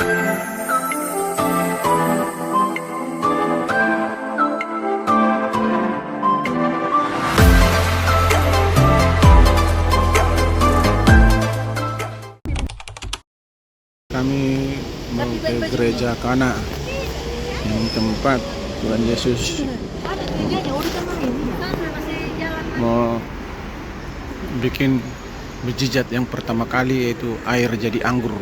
Kami mau ke gereja Kana, yang tempat Tuhan Yesus mau bikin mujizat yang pertama kali, yaitu air jadi anggur.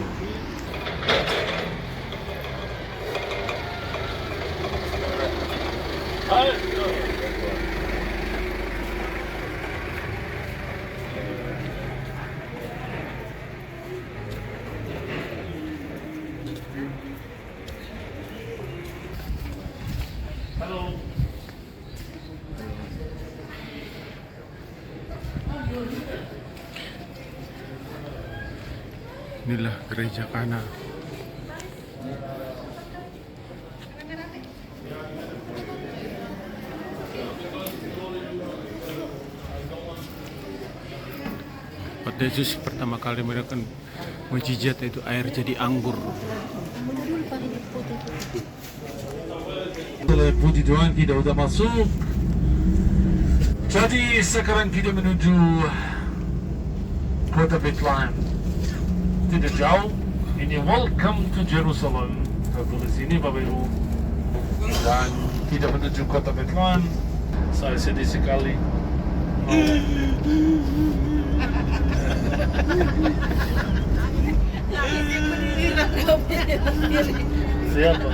Inilah gereja Kana. Waktu Yesus pertama kali melakukan mujizat, yaitu air jadi anggur. Puji Tuhan, kita udah masuk. Jadi sekarang kita menuju kota Bethlehem. Tidak jauh. Ini Welcome to Jerusalem. Tertulis ini Bapak Ibu. Dan kita menuju kota Bethlehem. Saya sedih sekali. Siapa?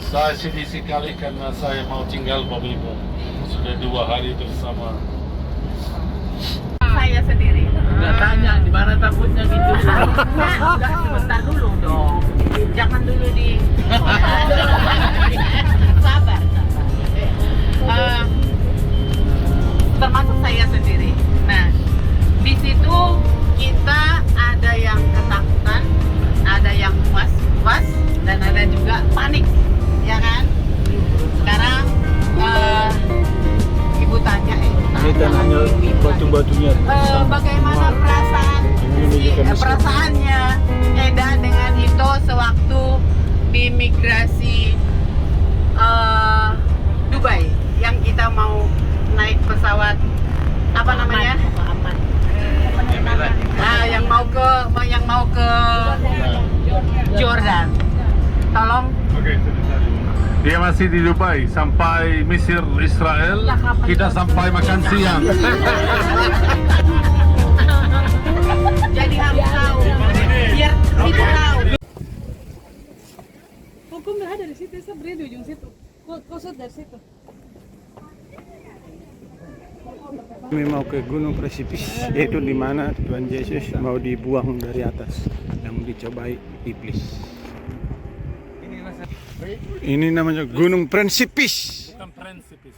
Saya sedih sekali karena saya mau tinggal Bapak Ibu. Sudah 2 hari bersama saya sendiri. Nggak tanya di mana takutnya gitu. Udah sebentar dulu dong. Jangan dulu di Sabar. Termasuk saya sendiri. Nah, di situ kita ada yang ketakutan, ada yang puas, dan ada juga panik, ya kan? Sekarang ibu tanya, Ini tanahnya batu-batunya. bagaimana perasaannya Eda dengan itu sewaktu di imigrasi Dubai yang kita mau naik pesawat apa namanya? Yang mau ke Jordan. Tolong. Dia masih di Dubai sampai Mesir, Israel. Kita sampai makan siang. Jadi harus tahu. Biar itu tahu. Hukum ada di situ, saya beri di ujung situ. Kusut dari situ. Kami mau ke Gunung Presipis, yaitu di mana Tuhan Yesus mau dibuang dari atas, yang dicobai iblis. Ini namanya Gunung Presipis. Bukan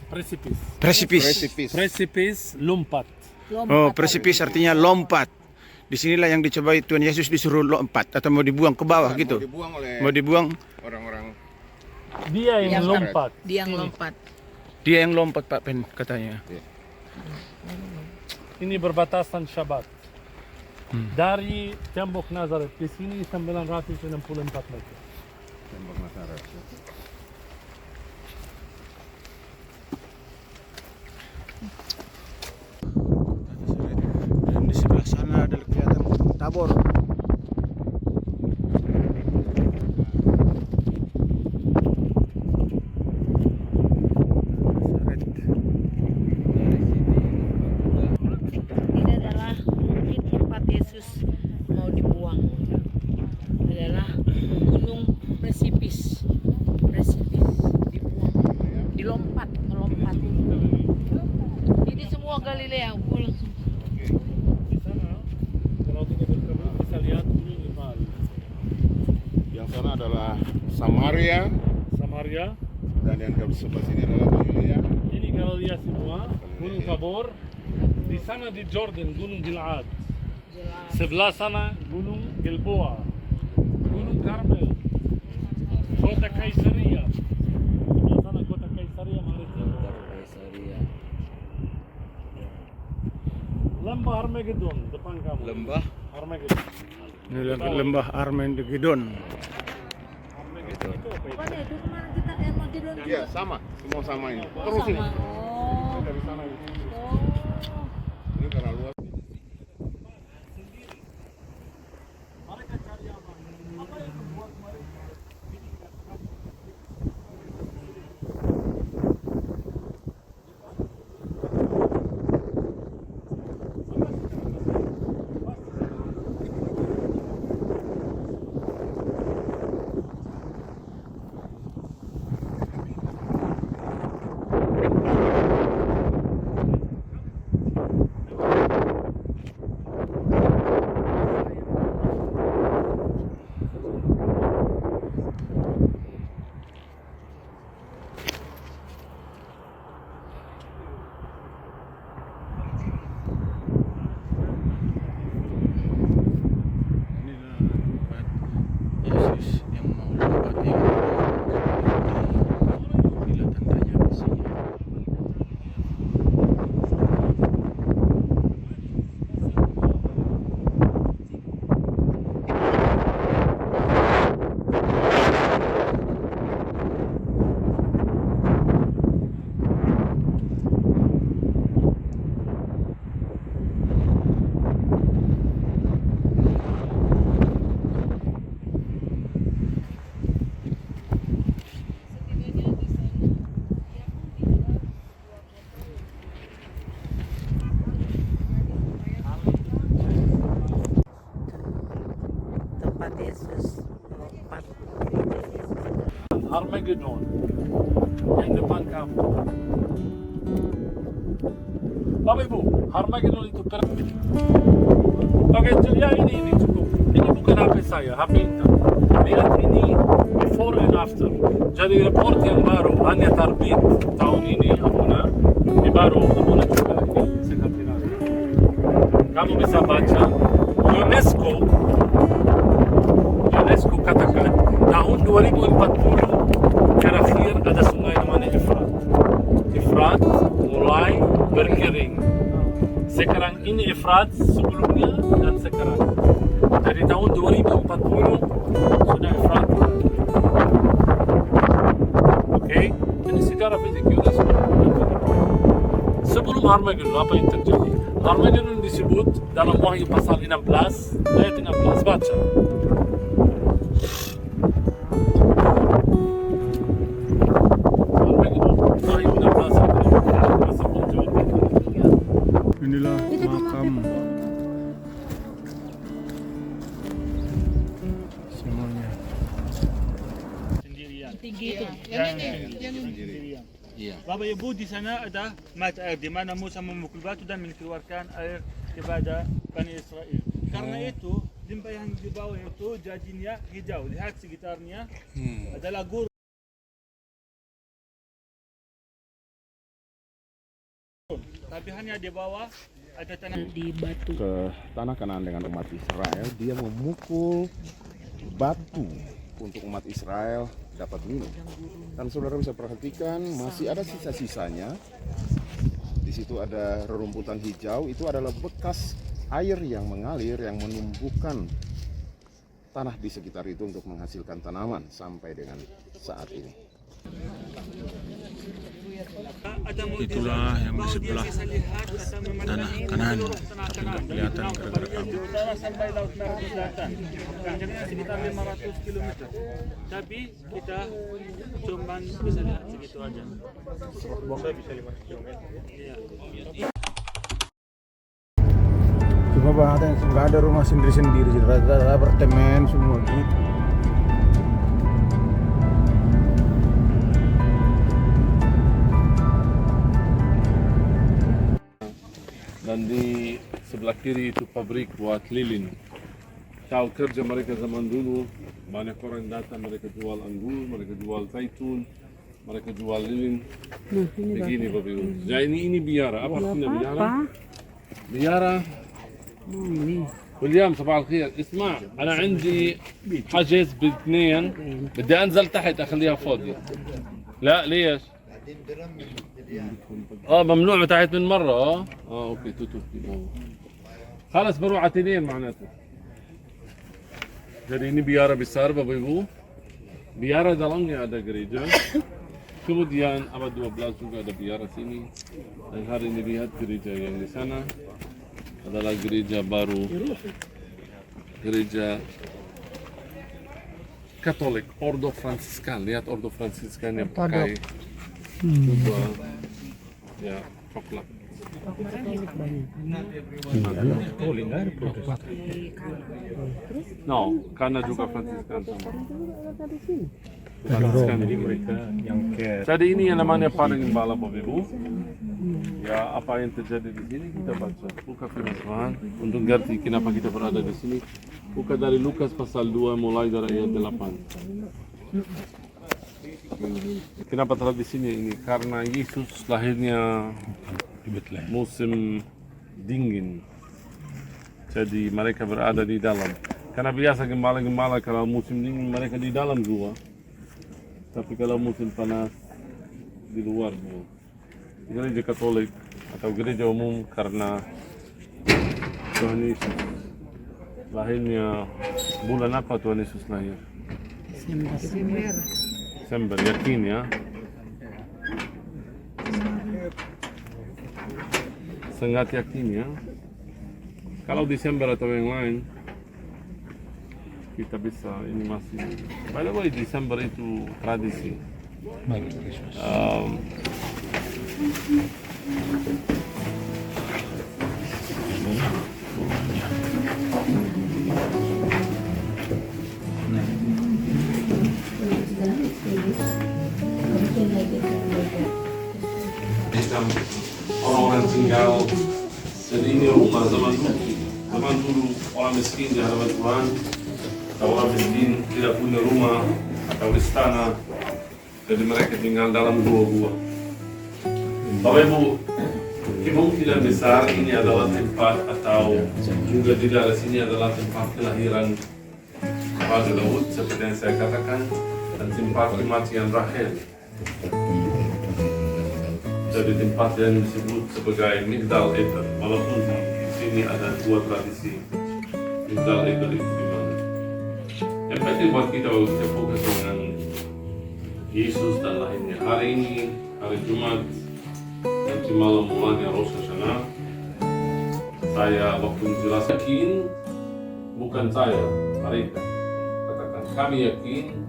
Presipis. Presipis. Lompat. Oh, presipis artinya lompat. Di sinilah yang dicobai Tuhan Yesus, disuruh lompat atau mau dibuang ke bawah gitu. Mau dibuang Orang-orang Dia yang lompat. Dia yang lompat. dia yang lompat, Pak Pen katanya. Ini berbatasan Syabat. Dari tembok Nazaret di sini 964 meter. tembok Nazaret. Dan di sebelah sana ada kelihatan Tabor. Ini adalah mungkin tempat Yesus mau dibuang. Adalah gunung presipis. Dibuang. Melompat. Ini semua Galilea. Di sana kalau kita berkebun bisa lihat ini Imal. Yang sana adalah Samaria dan yang ke sebelah sini adalah Galilea. ini Galilea semua, Gunung Tabor. Di sana di Jordan Gunung Gilad. Sebelah sana Gunung Gilboa, Gunung Karmel, Kota Kaisaria. Sebelah sana Kota Kaisaria Maritim. Lembah Armageddon depan kamu. Lembah Armageddon. Ini lembah Armageddon. Bukannya itu kemana kita Armageddon juga? Iya, sama. Semua sama ini. Oh, Terus ini. sama. Oh. Dari sana ini. Oh. Ini karena luas. Inilah tempat Yesus yang mau lewat yang bila tandanya besinya. Tempat Yesus lompat. Armageddon yang depan kamu. Bapak Ibu, Armageddon itu keren. Oke, ya ini cukup. Ini bukan HP saya, HP Intel. Lihat ini before and after. Jadi report yang baru hanya terbit tahun ini, Abuna. Ini baru, Abuna juga ini sekalian. Kamu bisa baca UNESCO katakan tahun 2040 terakhir ada sungai namanya Efrat. Efrat mulai berkering. Sekarang ini Efrat sebelumnya dan sekarang. Jadi tahun 2040 sudah Efrat. Oke, ini sejarah fisik UNESCO. Sebelum Armageddon apa yang terjadi? Armageddon disebut dalam Wahyu pasal 16 ayat 16, baca. Inilah makam semuanya. Tinggi itu. Sendirian. Bapak Ibu di sana ada mata air di mana Musa memukul batu dan mengeluarkan air kepada Bani Israel. Karena itu limbah yang di bawah itu jadinya hijau. Lihat sekitarnya adalah gurun. Tapi hanya di bawah ada tanah di batu. Ke tanah Kanaan dengan umat Israel, dia memukul batu untuk umat Israel dapat minum. Dan saudara bisa perhatikan masih ada sisa-sisanya. Di situ ada rerumputan hijau, itu adalah bekas air yang mengalir yang menumbuhkan tanah di sekitar itu untuk menghasilkan tanaman sampai dengan saat ini. Itulah yang di sebelah tanah kanan, tapi nggak kelihatan gara-gara kabut. utara sampai Laut Merah di selatan. Panjangnya sekitar 500 km. Tapi kita cuma bisa lihat segitu aja. Saya bisa 500 km. Iya. Cuma bahkan nggak ada rumah sendiri-sendiri, rata-rata apartemen semua gitu. Dan di sebelah kiri itu pabrik buat lilin. Tahu kerja mereka zaman dulu, banyak orang datang, mereka jual anggur, mereka jual zaitun, mereka jual lilin. Begini Bapak Ibu. Jadi ini biara. Apa artinya biara? biara. واليوم صباح الخير اسمع انا عندي حجز باثنين بدي انزل تحت اخليها فاضيه لا ليش ممنوع تحت من مره اوكي توتو خلص بروح على تنين معناته Jadi ini biara besar Bapak Ibu. Biara dalamnya ada gereja. Kemudian abad 12 juga ada biara sini. Dan hari ini lihat gereja yang di sana adalah gereja baru. Gereja Katolik, Ordo Fransiskan. Lihat Ordo Fransiskan yang pakai juga ya coklat. No, karena juga Fransiskan sama. Fransiskan Jadi mereka yang care. Jadi ini yang namanya paling gembala Bapak Ibu. Ya apa yang terjadi di sini kita baca. Buka firman Tuhan untuk ngerti kenapa kita berada di sini. Buka dari Lukas pasal 2 mulai dari ayat 8. Kenapa terlihat di sini ini? Karena Yesus lahirnya musim dingin. Jadi mereka berada di dalam. Karena biasa gembala-gembala kalau musim dingin mereka di dalam gua. Tapi kalau musim panas di luar gua. Gereja Katolik atau gereja umum karena Tuhan Yesus lahirnya bulan apa Tuhan Yesus lahir? Desember, yakin ya? Sangat yakin ya? Kalau Desember atau yang lain kita bisa ini masih. By the way, Desember itu tradisi. Macam orang-orang tinggal. Jadi ini rumah zaman dulu orang miskin di hadapan Tuhan. Atau orang miskin tidak punya rumah atau istana. Jadi mereka tinggal dalam gua-gua. Bapak Ibu, kemungkinan besar ini adalah tempat atau juga di daerah sini adalah tempat kelahiran Raja Daud seperti yang saya katakan dan tempat kematian Rahel. Jadi tempat yang disebut sebagai Migdal Eder. Walaupun di sini ada dua tradisi Migdal Eder itu di mana. Yang penting buat kita fokus dengan Yesus dan lahirnya. Hari ini hari Jumat. Nanti malam mulanya Rosh Hashanah. Saya waktu menjelaskan yakin, bukan saya, mereka katakan kami yakin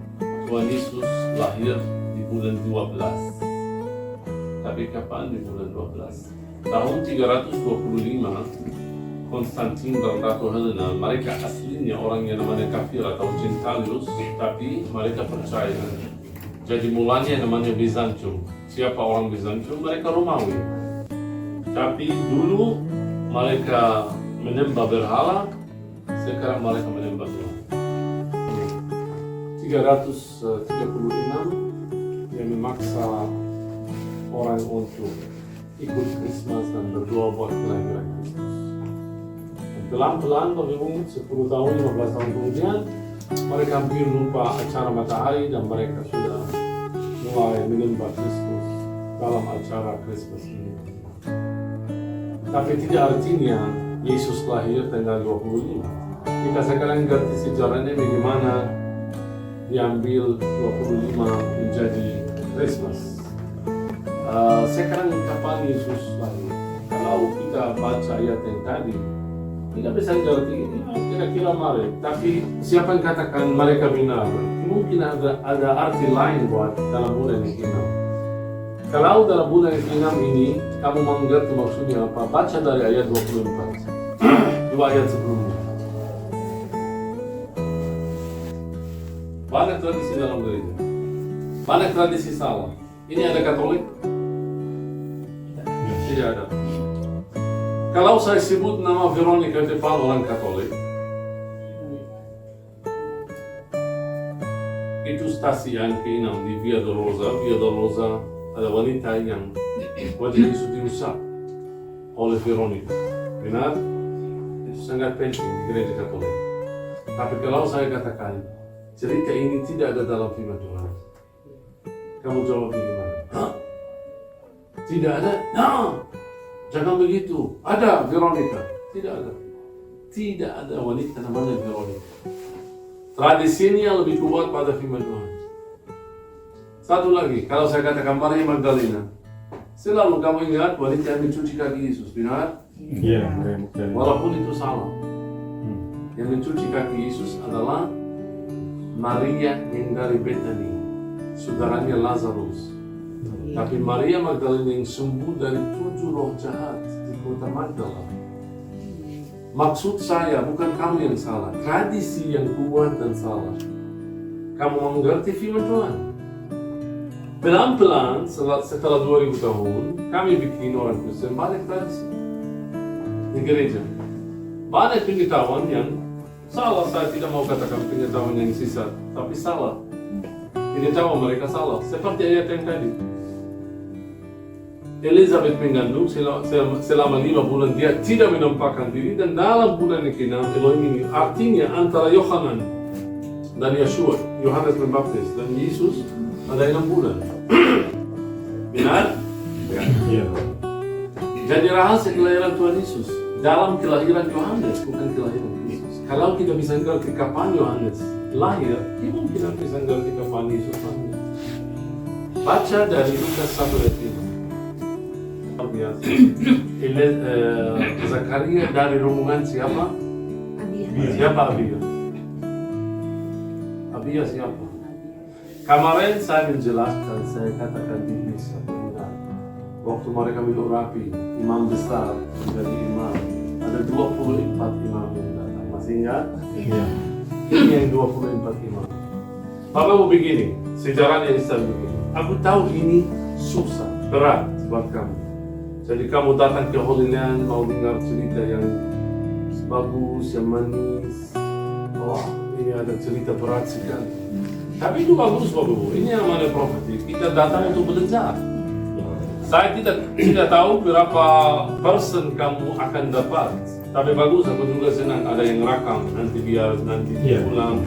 Tuhan Yesus lahir di bulan 12. Tapi kapan di bulan 12? Tahun 325 Konstantin dan Ratu Helena, mereka aslinya orang yang namanya kafir atau Gentilius, tapi mereka percaya. Jadi mulanya namanya Bizantium. Siapa orang Bizantium? Mereka Romawi. Tapi dulu mereka menyembah berhala, sekarang mereka menyembah Tuhan. 336 yang memaksa orang untuk ikut Christmas dan berdoa buat kelahiran Kristus. Pelan-pelan, Bapak Ibu, 10 tahun, 15 tahun kemudian, mereka hampir lupa acara matahari dan mereka sudah mulai menyembah Kristus dalam acara Christmas ini. Tapi tidak artinya Yesus lahir tanggal 25. Kita sekarang ngerti sejarahnya bagaimana diambil 25 menjadi Christmas. Sekarang kapan Yesus lahir? Kalau kita baca ayat yang tadi, kita bisa ngerti kira-kira Maret. Tapi siapa yang katakan mereka benar? Mungkin ada arti lain buat dalam bulan yang ke-6. Kalau dalam bulan yang ke-6 ini kamu mengerti maksudnya apa? Baca dari ayat 24. Dua ayat sebelumnya. Banyak tradisi dalam gereja. Banyak tradisi salah. Ini ada Katolik? Tidak ada. Kalau saya sebut nama Veronica depan orang Katolik, itu stasi yang ke-6 di Via Dolorosa. Via Dolorosa ada wanita yang wajah Yesus dirusak oleh Veronica. Benar? Itu sangat penting di gereja Katolik. Tapi kalau saya katakan cerita ini tidak ada dalam firman Tuhan, kamu jawab bagaimana? Hah? Tidak ada? Nah, jangan begitu. Ada Veronica? Tidak ada. Tidak ada wanita namanya Veronica. Tradisinya lebih kuat pada firman Tuhan. Satu lagi, kalau saya katakan Maria Magdalena, selalu kamu ingat wanita yang mencuci kaki Yesus, benar? Iya, Walaupun itu salah. Yang mencuci kaki Yesus adalah Maria yang dari Betani, saudaranya Lazarus. Tapi Maria Magdalena yang sembuh dari 7 roh jahat di kota Magdala. Maksud saya bukan kamu yang salah, tradisi yang kuat dan salah. Kamu mengerti firman Tuhan. Pelan-pelan setelah 2000 tahun, kami bikin orang Kristen balik tradisi di gereja. Banyak pengetahuan yang salah, saya tidak mau katakan pengetahuan yang sisa, tapi salah. Pengetahuan mereka salah, seperti ayat yang tadi. Elizabeth mengandung selama 5 bulan, dia tidak menampakkan diri, dan dalam bulan yang ke-6 Elohim ini artinya antara Yohanan dan Yeshua, Yohanes Pembaptis dan Yesus ada 6 bulan. Benar? Iya. Jadi rahasia kelahiran Tuhan Yesus dalam kelahiran Yohanes, bukan kelahiran Yesus. Kalau kita bisa ngerti kapan Yohanes lahir, kita mungkin bisa ngerti kapan Yesus lahir. Baca dari Lukas 1 ayat 5. Biasa. Zakaria dari rombongan siapa? Siapa Abia? Abia siapa? Kemarin saya menjelaskan, saya katakan di Indonesia, waktu mereka menyurapi imam besar menjadi imam, ada 24 imam yang datang. Masih ingat? Iya. Ini yang 24 imam. Bapak mau begini, sejarahnya Islam begini. Aku tahu ini susah, berat buat kamu. Jadi kamu datang ke Holy Land mau dengar cerita yang bagus, yang manis. Wah, ini ada cerita berat sekali. Tapi itu bagus Bapak. Ini yang namanya profeti. Kita datang untuk belajar. Saya tidak tahu berapa persen kamu akan dapat. Tapi bagus, aku juga senang ada yang rakam nanti biar nanti pulang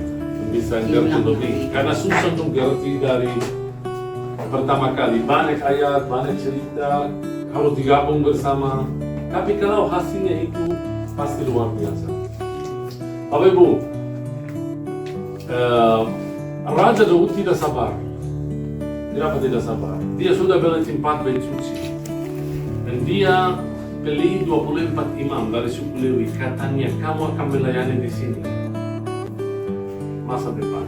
bisa ngerti lebih. Karena susah untuk ngerti dari pertama kali. Banyak ayat, banyak cerita. Harus digabung bersama, tapi kalau hasilnya itu pasti luar biasa. Bapak Ibu, Raja Daud tidak sabar. Kenapa tidak sabar? Dia sudah beli tempat bait suci, dan dia beli 24 imam dari suku Lewi. Katanya kamu akan melayani di sini masa depan.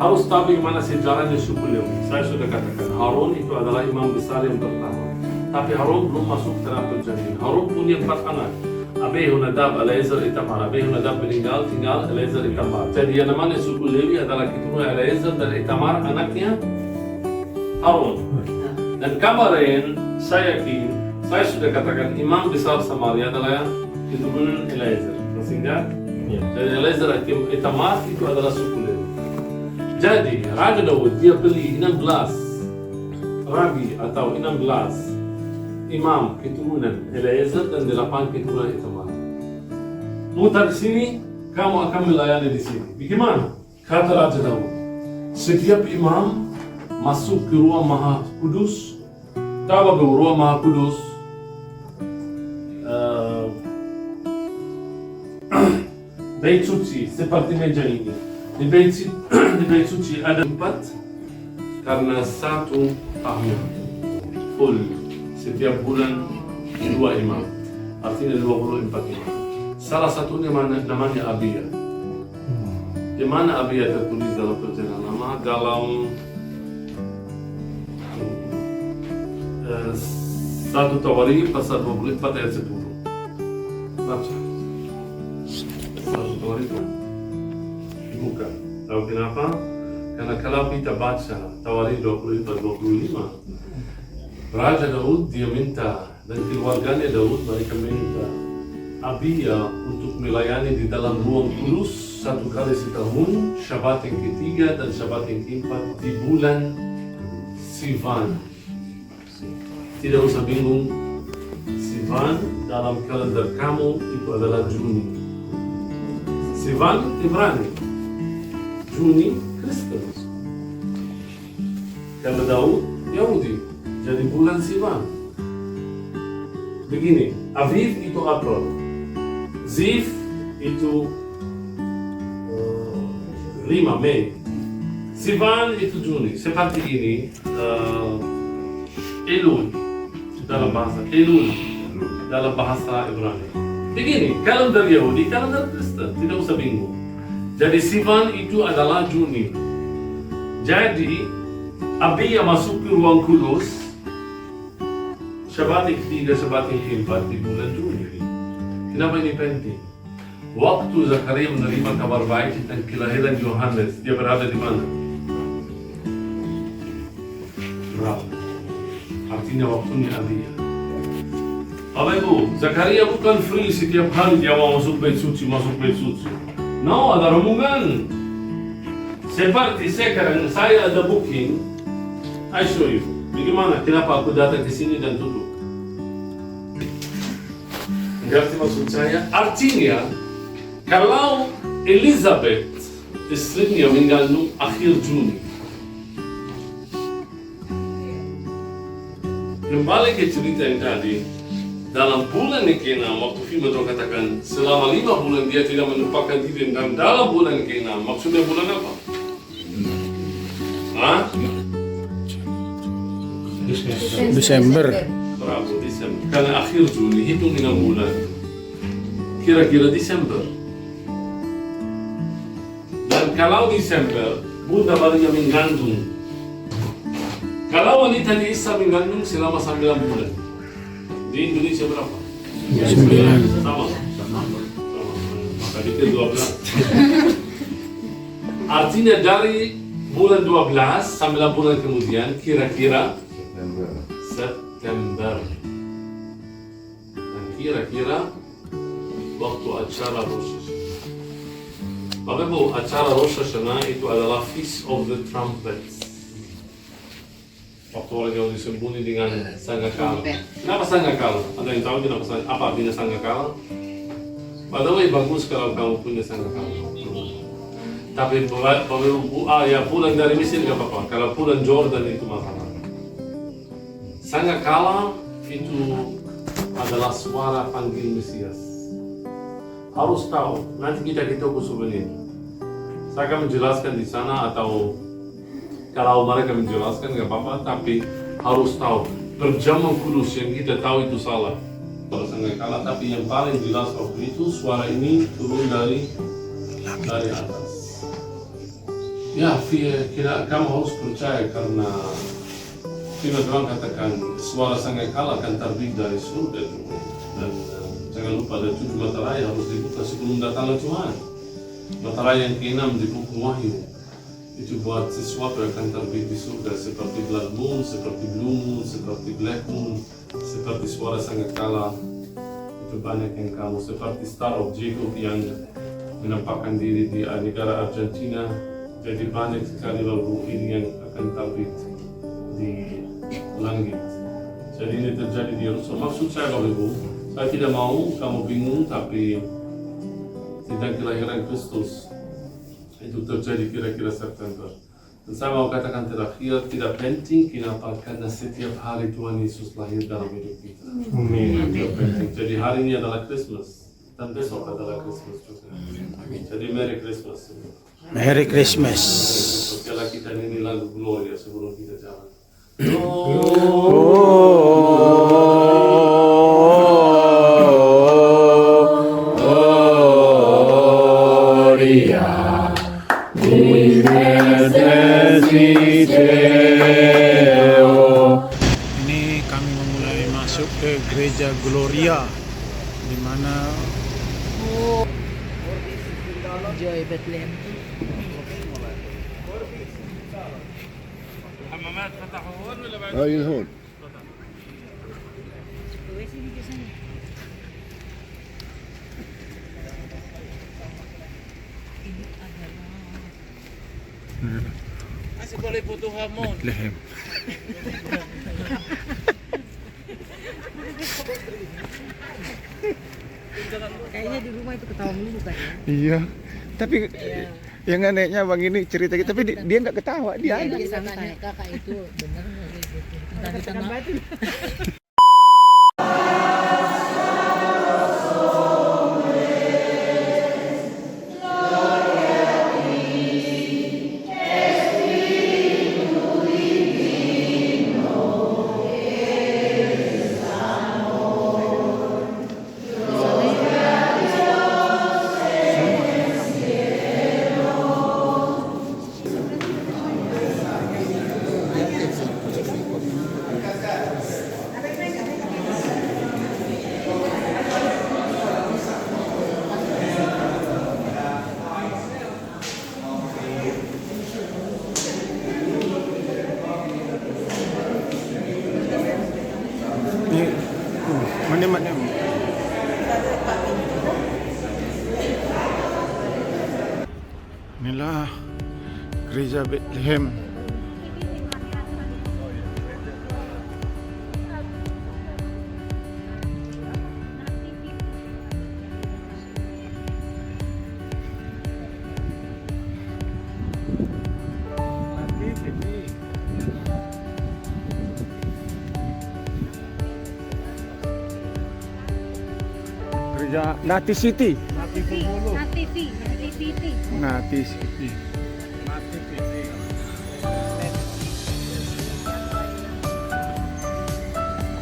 Harus tahu bagaimana sejarahnya suku Lewi. Saya sudah katakan Harun itu adalah imam besar yang pertama. Tapi Harun belum masuk tanah perjanjian. Harun punya 4 anak. Abihu Nadab, Eliezer, Itamar. Abihu Nadab meninggal, tinggal Eliezer, Itamar. Jadi yang namanya suku Lewi adalah keturunan Eliezer dan Itamar, anaknya Harun. Dan kemarin saya yakin, saya sudah katakan imam besar Samaria adalah keturunan Eliezer. Masih ingat? Jadi Eliezer, Itamar itu adalah suku Lewi. Jadi Raja Daud dia beli 16 rabi atau 16 imam keturunan Eliezer dan 8 keturunan Itamar. Mutar di sini, kamu akan melayani di sini. Bagaimana? Kata Raja Daud, setiap imam masuk ke ruang Maha Kudus. Tahu bahwa ruang Maha Kudus bait suci seperti meja ini. Di bait suci ada 4 karena 1 tahun full. Setiap bulan 2 imam, artinya 24 imam. Salah satunya namanya Abia. Di mana Abia tertulis dalam perjalanan nama? Dalam 1 Tawarikh pasal 24 ayat 10. Baca. 1 Tawarikh dibuka. Tahu kenapa? Karena kalau kita baca Tawarikh 24-25, Raja Daud dia minta, dan keluarganya Daud mereka minta Abia untuk melayani di dalam ruang kudus 1 kali setahun, Syabat yang ketiga dan Syabat yang keempat di bulan Sivan. Tidak usah bingung, Sivan dalam kalender kamu itu adalah Juni. Sivan Ibrani, Juni Kristen. Karena Daud Yahudi. Jadi bulan Sivan. Begini, Aviv itu April, Zif itu 5 Mei. Sivan itu Juni. Seperti ini, Elul dalam bahasa Ibrani. Begini, kalender Yahudi, kalender Kristen, tidak usah bingung. Jadi Sivan itu adalah Juni. Jadi Abi yang masuk ke ruang kudus Syabat yang ketiga, Syabat yang keempat di bulan Juni. Kenapa ini penting? Waktu Zakaria menerima kabar baik tentang kelahiran Yohanes, dia berada di mana? Berapa? Artinya waktunya Abia. Bapak Ibu, Zakaria bukan free setiap hari dia mau masuk bait suci. No, ada rombongan. Seperti sekarang saya ada booking, I show you. Bagaimana? Kenapa aku datang ke sini dan tutup? Ngerti maksud saya? Artinya, kalau Elizabeth istrinya mengandung akhir Juni, kembali ke cerita yang tadi, dalam bulan yang ke-6, waktu firman Tuhan katakan, selama 5 bulan dia tidak menumpahkan diri, dan dalam bulan yang ke-6, maksudnya bulan apa? Hah? Desember. Bravo, Desember. Karena akhir Juni, hitung dengan bulan. Kira-kira Desember. Dan kalau Desember, Bunda Maria mengandung. Kalau wanita di Isa mengandung selama 9 bulan. Di Indonesia berapa? 9. Sama. Tadi ke 12. Artinya dari bulan 12, 9 bulan kemudian, kira-kira September. Dan kira-kira waktu acara Rosh Hashanah. Bapak Ibu, acara Rosh Hashanah itu adalah Feast of the Trumpets. Waktu orang yang disembunyi dengan sangkakala. Kenapa sangkakala? Ada yang tahu apa artinya sangkakala? By the way, bagus kalau kamu punya sangkakala. Tapi ya pulang dari Mesir nggak apa-apa. Kalau pulang Jordan itu masalah. Sangkakala itu adalah suara panggil Mesias. Harus tahu. Nanti kita toko souvenir. Saya akan menjelaskan di sana atau kalau mereka menjelaskan nggak apa-apa. Tapi harus tahu. Perjamuan kudus yang kita tahu itu salah. Kalau sangkakala, tapi yang paling jelas waktu itu suara ini turun dari atas. Ya, kamu harus percaya karena Firman Tuhan katakan suara sangkakala akan terbit dari surga dan jangan lupa ada 7 mata raya harus dibuka sebelum datanglah Tuhan. Mata raya yang ke-6 di buku Wahyu itu buat sesuatu yang akan terbit di surga seperti blood moon, seperti blue moon, seperti black moon, seperti suara sangkakala. Itu banyak yang kamu seperti Star of Jacob yang menampakkan diri di negara Argentina. Jadi banyak sekali lagu ini yang akan terbit di langit. Jadi ini terjadi di Yerusalem. Maksud saya Bapak Ibu, saya tidak mau kamu bingung, tapi tentang kelahiran Kristus itu terjadi kira-kira September. Dan saya mau katakan terakhir, tidak penting kenapa, karena setiap hari Tuhan Yesus lahir dalam hidup kita. Tidak penting. Jadi hari ini adalah Christmas dan besok adalah Christmas juga. Jadi Merry Christmas. Merry Christmas. Kalau kita nyanyi lagu Gloria sebelum kita jalan. Ini kami memulai masuk ke gereja Gloria, di mana Joy Bethlehem. Oh, yun ho. Bethlehem. Kayaknya di rumah itu ketawa mulu kan ya? Iya. Tapi yang anehnya Bang ini cerita gitu, tapi dia nggak ketawa, dia ada. Dia santai. Kakak itu bener nggak gitu? Tadi tengah. Inilah gereja Bethlehem. Gereja Nativity. Nativity.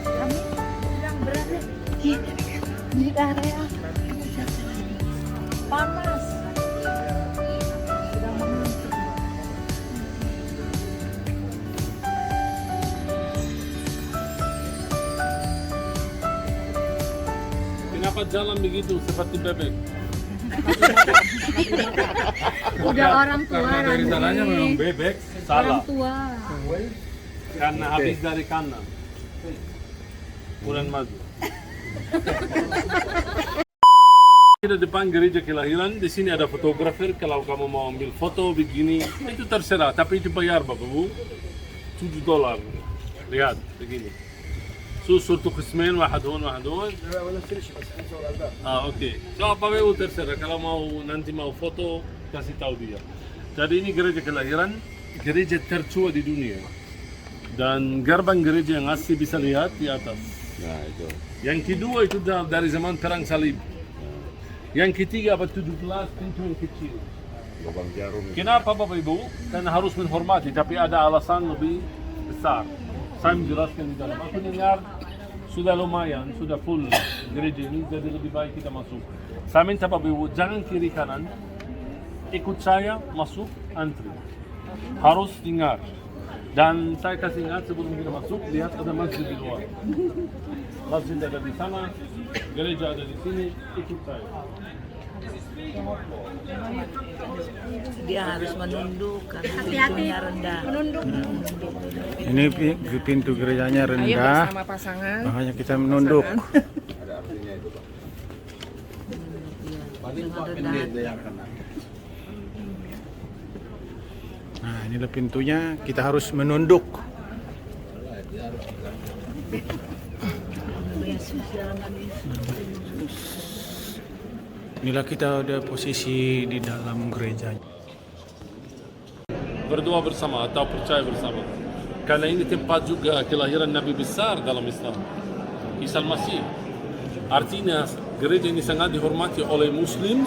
Kami sedang berada di area panas. Sedang menunggu. Kenapa jalan begitu seperti bebek? Udah orang tua Karena dari Randy. sananya memang bebek, Orang salah. tua. Karena habis dari kanan. Bulan madu. Di depan gereja kelahiran, di sini ada fotografer. Kalau kamu mau ambil foto begini, itu terserah. Tapi itu bayar Bapak Bu, $7. Lihat begini. صورته قسمين واحد هون واحد هون اوكي so apa mau terserah kalau mau nanti mau foto kasih tahu dia. Jadi ini gereja kelahiran, gereja tertua di dunia, dan gerbang gereja yang asli bisa lihat di atas. Nah itu. Yang kedua itu dari zaman perang salib. Yang ketiga abad 17 pintu yang kecil. Lubang jarum. Kenapa Bapak Ibu? Karena harus menghormati, tapi ada alasan lebih besar. Saya menjelaskan di dalam. Aku dengar sudah lumayan, sudah full gereja ini, jadi lebih baik kita masuk. Saya minta Bapak Ibu, jangan kiri kanan, ikut saya masuk antri. Harus dengar. Dan saya kasih ingat sebelum kita masuk, lihat ada masjid di luar. Masjid ada di sana, gereja ada di sini, ikut saya. Dia harus menunduk karena Hati-hati. pintunya rendah. Menunduk. Ini pintu gerejanya Ayo rendah, bersama pasangan. makanya kita menunduk. Ada artinya itu Pak. Dengan rendah. Nah, inilah pintunya, kita harus menunduk. Yesus dalam nama Yesus. Inilah kita ada posisi di dalam gereja. Berdoa bersama atau percaya bersama. Karena ini tempat juga kelahiran Nabi besar dalam Islam, Isa Al-Masih. Artinya gereja ini sangat dihormati oleh Muslim,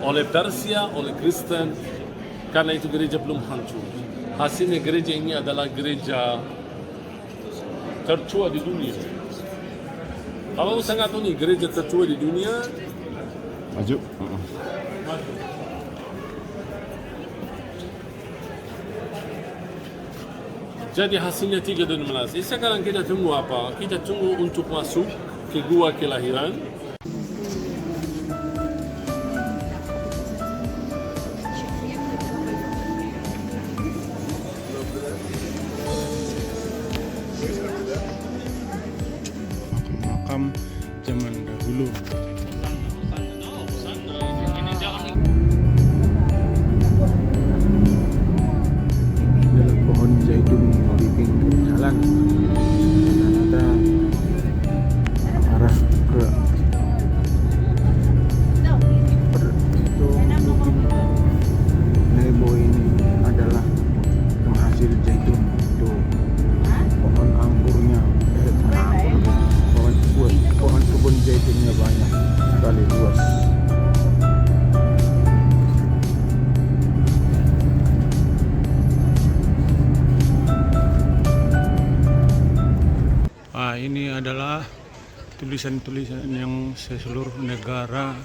oleh Persia, oleh Kristen. Karena itu gereja belum hancur. Hasilnya gereja ini adalah gereja tertua di dunia. Kalau sangat unik, gereja tertua di dunia. Maju. Jadi hasilnya 3 dan 16. Sekarang kita tunggu apa? Kita tunggu untuk masuk ke gua kelahiran. Makam zaman dahulu. Inilah pohon zaitun di pinggir jalan. Dan ada arah ke itu mungkin Nebo ini adalah penghasil zaitun. Itu pohon anggurnya, pohon kebun zaitunnya banyak sekali, luas. Ini adalah tulisan-tulisan yang seluruh negara.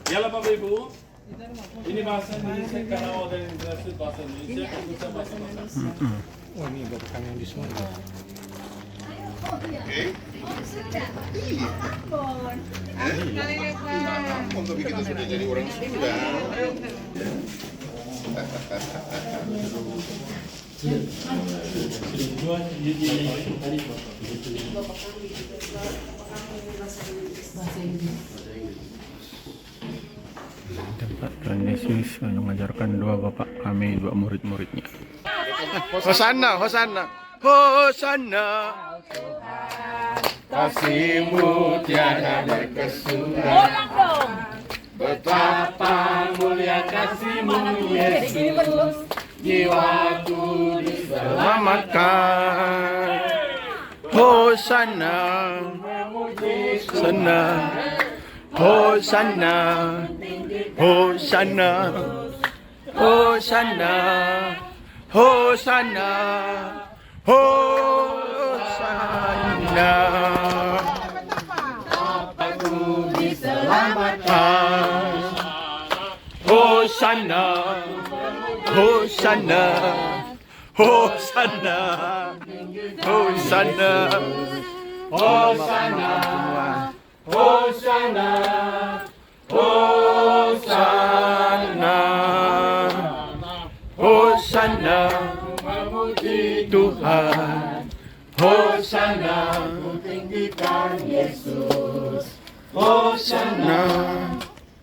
Yalla Bapak Ibu, ini bahasa Indonesia, kalau ada yang berhasil bahasa Indonesia, kita bahasa Indonesia. Oh, ini bukan yang di sana. Tapi kita sudah jadi orang Sunda. Tempat Tuhan Yesus mengajarkan dua bapak kami, dua murid-muridnya. Hosana, Hosana, Hosana. Kasih-Mu tiada berkesudahan. Betapa mulia kasih-Mu Yesus, jiwaku diselamatkan. Hosana, Hosana, Hosana, Hosana, Hosana, Hosana, Hosana. Aku diselamatkan. Hosana, Hosana, Hosana, Hosana, Hosana, Hosana, Hosana, Hosana, memuji Tuhan. Hosana, tinggikan Yesus. Hosana,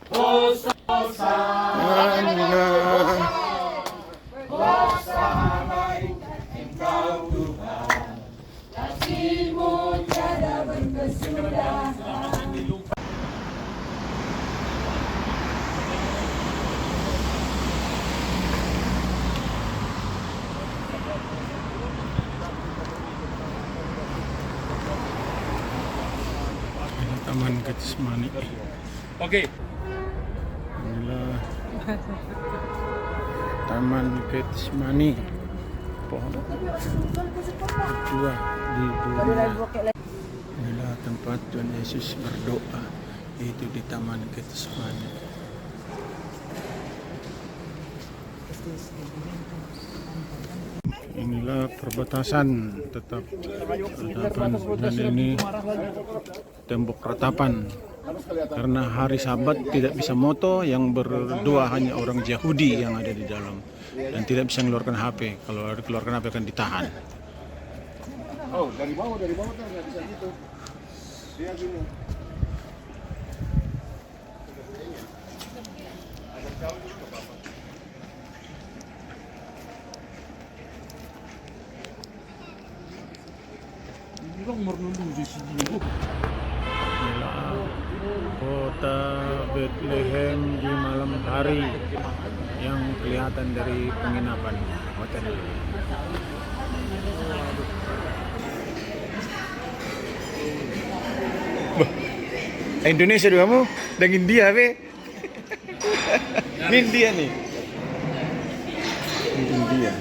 Hosana, Hosana, Engkau Tuhan. Kasih-Mu tiada berkesudahan. Taman Getsemani. Oke. Inilah Taman Getsemani, pohon kedua di dunia. Inilah tempat Tuhan Yesus berdoa, yaitu di Taman Getsemani. Inilah perbatasan tetap ratapan, dan ini tembok ratapan. Karena hari Sabat tidak bisa moto, yang berdua hanya orang Yahudi yang ada di dalam, dan tidak bisa mengeluarkan HP. Kalau dikeluarkan HP akan ditahan. Oh, dari bawah tuh nggak bisa gitu. Dia gini. Inilah kota Bethlehem di malam hari yang kelihatan dari penginapan hotel. Indonesia dulu kamu dan India be. Ini India nih. Ini India.